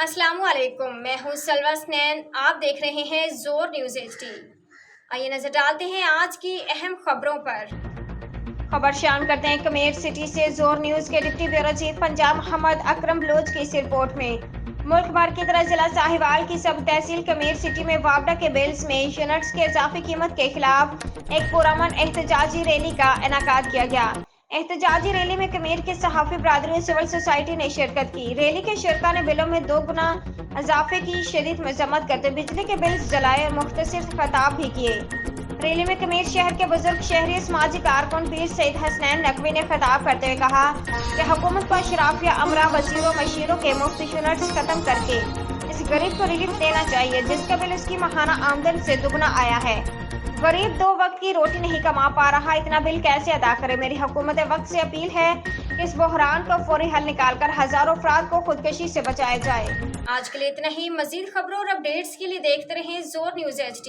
अस्सलामु अलैकुम, मैं हूँ सलवा स्नैन। आप देख रहे हैं जोर न्यूज़ HD। आइए नजर डालते हैं आज की अहम खबरों पर। खबर शामिल करते हैं कमेर सिटी से। जोर न्यूज़ के deputy bureau chief Punjab Mohammad Akram Baloch की इस रिपोर्ट में मुल्क भर की तरह जिला साहिवाल की सब तहसील कमेर सिटी में वापडा के बिल्स में यूनिट्स के इजाफी कीमत के खिलाफ एक पुरअमन एहतजाजी रैली का इनेकाद किया गया। एहतजाजी रैली में कमेर के सहाफी बरादरी और सिविल सोसाइटी ने शिरकत की। रैली के शिरका ने बिलों में 2 गुना इजाफे की शदीद मजम्मत करते बिजली के बिल्स जलाए और मुख्तसर खिताब भी किए। रैली में कमेर शहर के बुजुर्ग शहरी समाजी कारकुन पीर सईद हसनैन नकवी ने खिताब करते हुए कहा कि हुकूमत को अशराफिया अमरा वजीरों मशीरों के मुफ्त यूनिट्स खत्म करके इस गरीब को रिलीफ देना चाहिए जिसका बिल उसकी माहाना आमदन से दुगना आया है। गरीब 2 वक्त की रोटी नहीं कमा पा रहा, इतना बिल कैसे अदा करे। मेरी हुकूमत वक्त से अपील है कि इस बहरान को फौरी हल निकालकर हजारों अफराद को खुदकशी से बचाया जाए। आज के लिए इतना ही। मजीद खबरों और अपडेट्स के लिए देखते रहें जोर न्यूज़ HD।